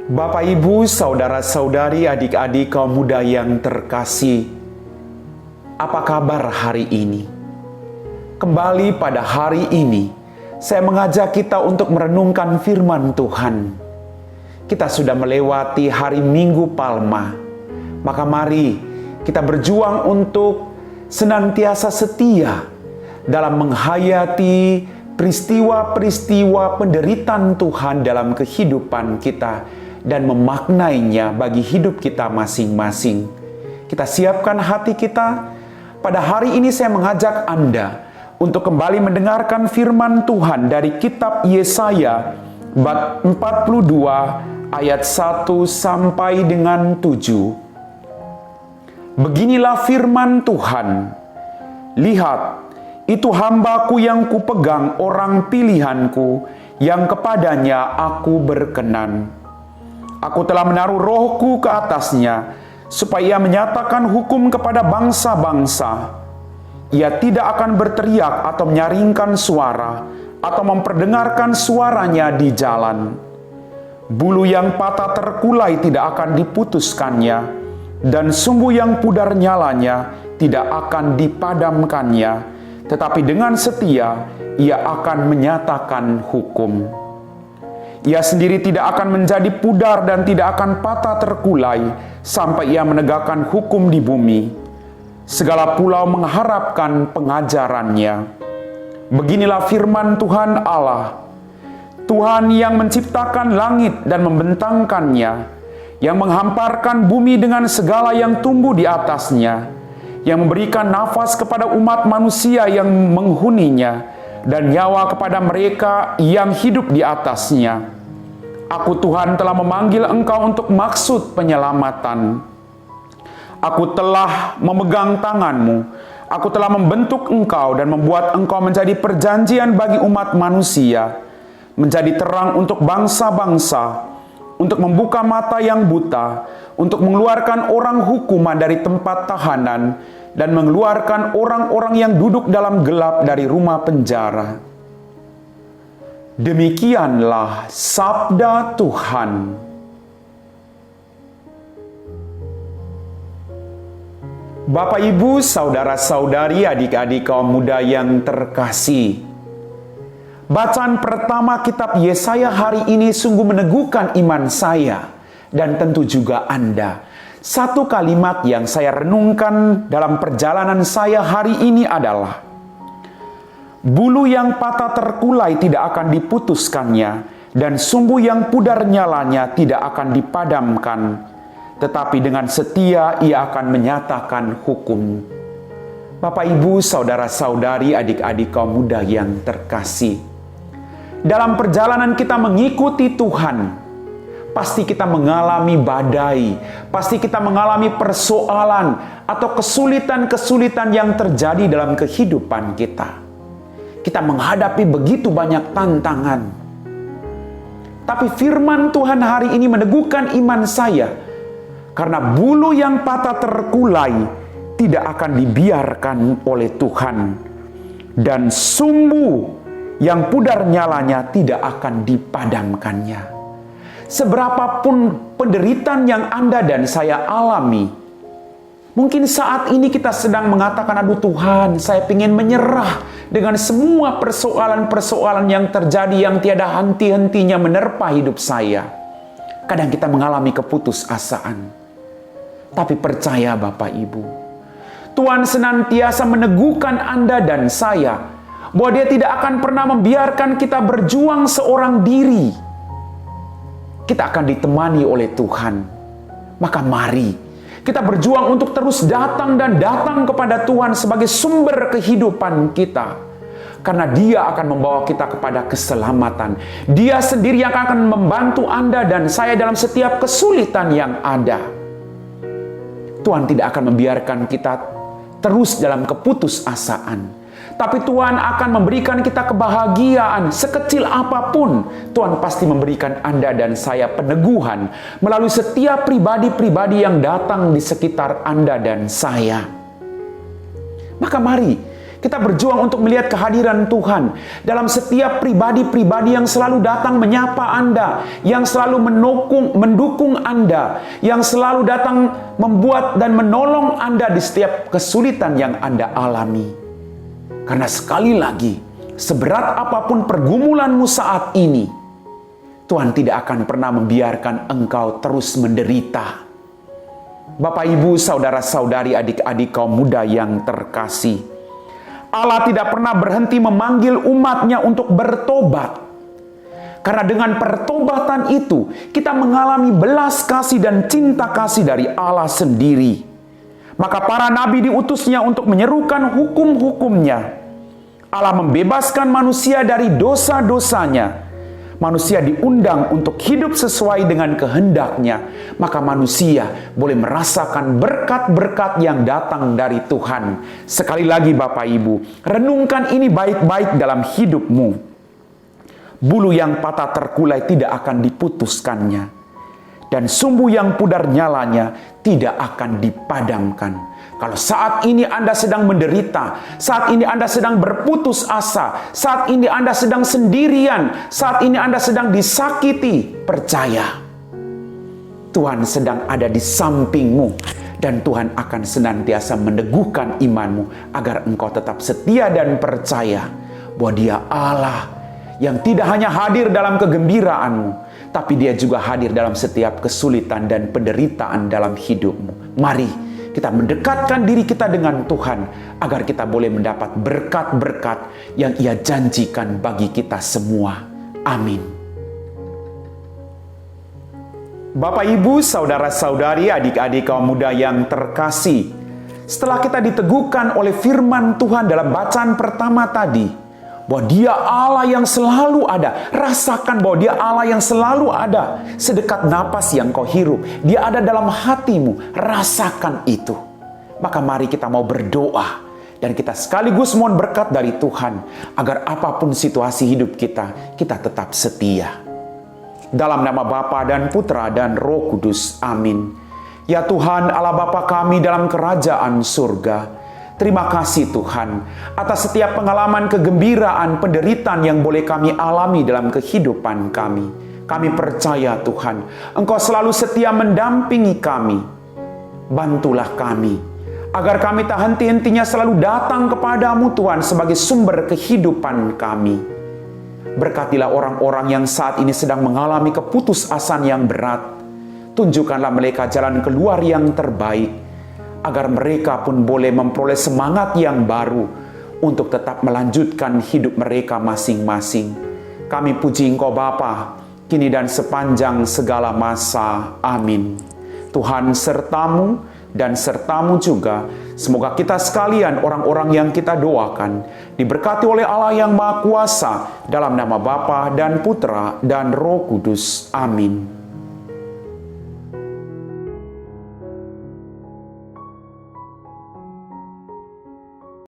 Bapak, Ibu, saudara-saudari, adik-adik kaum muda yang terkasih, apa kabar hari ini? Kembali pada hari ini, saya mengajak kita untuk merenungkan firman Tuhan. Kita sudah melewati hari Minggu Palma, maka mari kita berjuang untuk senantiasa setia dalam menghayati peristiwa-peristiwa penderitaan Tuhan dalam kehidupan kita dan memaknainya bagi hidup kita masing-masing. Kita siapkan hati kita. Pada hari ini saya mengajak Anda untuk kembali mendengarkan firman Tuhan dari kitab Yesaya bab 42 ayat 1 sampai dengan 7. Beginilah firman Tuhan. Lihat, itu hambaku yang kupegang, orang pilihanku, yang kepadanya aku berkenan. Aku telah menaruh rohku ke atasnya, supaya menyatakan hukum kepada bangsa-bangsa. Ia tidak akan berteriak atau menyaringkan suara, atau memperdengarkan suaranya di jalan. Bulu yang patah terkulai tidak akan diputuskannya, dan sumbu yang pudar nyalanya tidak akan dipadamkannya. Tetapi dengan setia, ia akan menyatakan hukum. Ia sendiri tidak akan menjadi pudar dan tidak akan patah terkulai sampai ia menegakkan hukum di bumi. Segala pulau mengharapkan pengajarannya. Beginilah firman Tuhan Allah, Tuhan yang menciptakan langit dan membentangkannya, yang menghamparkan bumi dengan segala yang tumbuh di atasnya, yang memberikan nafas kepada umat manusia yang menghuninya, dan nyawa kepada mereka yang hidup di atasnya. Aku Tuhan telah memanggil engkau untuk maksud penyelamatan. Aku telah memegang tanganmu. Aku telah membentuk engkau dan membuat engkau menjadi perjanjian bagi umat manusia, menjadi terang untuk bangsa-bangsa, untuk membuka mata yang buta, untuk mengeluarkan orang hukuman dari tempat tahanan, dan mengeluarkan orang-orang yang duduk dalam gelap dari rumah penjara. Demikianlah sabda Tuhan. Bapak, Ibu, saudara-saudari, adik-adik kaum muda yang terkasih, bacaan pertama kitab Yesaya hari ini sungguh meneguhkan iman saya dan tentu juga Anda. Satu kalimat yang saya renungkan dalam perjalanan saya hari ini adalah, bulu yang patah terkulai tidak akan diputuskannya, dan sumbu yang pudar nyalanya tidak akan dipadamkan. Tetapi dengan setia ia akan menyatakan hukum. Bapak, Ibu, saudara-saudari, adik-adik kaum muda yang terkasih, dalam perjalanan kita mengikuti Tuhan, pasti kita mengalami badai, pasti kita mengalami persoalan atau kesulitan-kesulitan yang terjadi dalam kehidupan kita. Kita menghadapi begitu banyak tantangan. Tapi firman Tuhan hari ini meneguhkan iman saya, karena bulu yang patah terkulai tidak akan dibiarkan oleh Tuhan, dan sumbu yang pudar nyalanya tidak akan dipadamkannya. Seberapapun penderitaan yang Anda dan saya alami, mungkin saat ini kita sedang mengatakan, aduh Tuhan, saya ingin menyerah dengan semua persoalan-persoalan yang terjadi yang tiada henti-hentinya menerpa hidup saya. Kadang kita mengalami keputusasaan. Tapi percaya Bapak Ibu, Tuhan senantiasa meneguhkan Anda dan saya, bahwa Dia tidak akan pernah membiarkan kita berjuang seorang diri. Kita akan ditemani oleh Tuhan. Maka mari kita berjuang untuk terus datang dan datang kepada Tuhan sebagai sumber kehidupan kita. Karena Dia akan membawa kita kepada keselamatan. Dia sendiri yang akan membantu Anda dan saya dalam setiap kesulitan yang ada. Tuhan tidak akan membiarkan kita terus dalam keputusasaan. Tapi Tuhan akan memberikan kita kebahagiaan sekecil apapun. Tuhan pasti memberikan Anda dan saya peneguhan melalui setiap pribadi-pribadi yang datang di sekitar Anda dan saya. Maka mari Kita berjuang untuk melihat kehadiran Tuhan dalam setiap pribadi-pribadi yang selalu datang menyapa Anda, yang selalu mendukung Anda, yang selalu datang membuat dan menolong Anda di setiap kesulitan yang Anda alami. Karena sekali lagi, seberat apapun pergumulanmu saat ini, Tuhan tidak akan pernah membiarkan engkau terus menderita. Bapak, Ibu, saudara-saudari, adik-adik kaum muda yang terkasih, Allah tidak pernah berhenti memanggil umatnya untuk bertobat. Karena dengan pertobatan itu, kita mengalami belas kasih dan cinta kasih dari Allah sendiri. Maka para nabi diutusnya untuk menyerukan hukum-hukumnya. Allah membebaskan manusia dari dosa-dosanya. Manusia diundang untuk hidup sesuai dengan kehendaknya. Maka manusia boleh merasakan berkat-berkat yang datang dari Tuhan. Sekali lagi Bapak Ibu, renungkan ini baik-baik dalam hidupmu. Bulu yang patah terkulai tidak akan diputuskannya. Dan sumbu yang pudar nyalanya tidak akan dipadamkan. Kalau saat ini Anda sedang menderita, saat ini Anda sedang berputus asa, saat ini Anda sedang sendirian, saat ini Anda sedang disakiti, percaya, Tuhan sedang ada di sampingmu. Dan Tuhan akan senantiasa meneguhkan imanmu agar engkau tetap setia dan percaya bahwa Dia Allah yang tidak hanya hadir dalam kegembiraanmu, tapi Dia juga hadir dalam setiap kesulitan dan penderitaan dalam hidupmu. Mari kita mendekatkan diri kita dengan Tuhan agar kita boleh mendapat berkat-berkat yang Ia janjikan bagi kita semua. Amin. Bapak, Ibu, saudara-saudari, adik-adik kaum muda yang terkasih, setelah kita diteguhkan oleh firman Tuhan dalam bacaan pertama tadi, bahwa Dia Allah yang selalu ada. Rasakan bahwa Dia Allah yang selalu ada. Sedekat napas yang kau hirup, Dia ada dalam hatimu. Rasakan itu. Maka mari kita mau berdoa. Dan kita sekaligus mohon berkat dari Tuhan. Agar apapun situasi hidup kita, kita tetap setia. Dalam nama Bapa dan Putra dan Roh Kudus. Amin. Ya Tuhan, Allah Bapa kami dalam kerajaan surga, terima kasih Tuhan atas setiap pengalaman kegembiraan, penderitaan yang boleh kami alami dalam kehidupan kami. Kami percaya Tuhan, Engkau selalu setia mendampingi kami. Bantulah kami, agar kami tak henti-hentinya selalu datang kepadamu Tuhan sebagai sumber kehidupan kami. Berkatilah orang-orang yang saat ini sedang mengalami keputusasaan yang berat. Tunjukkanlah mereka jalan keluar yang terbaik, agar mereka pun boleh memperoleh semangat yang baru untuk tetap melanjutkan hidup mereka masing-masing. Kami puji Engkau Bapa, kini dan sepanjang segala masa. Amin. Tuhan sertamu dan sertamu juga. Semoga kita sekalian, orang-orang yang kita doakan, diberkati oleh Allah yang Maha Kuasa, dalam nama Bapa dan Putra dan Roh Kudus. Amin.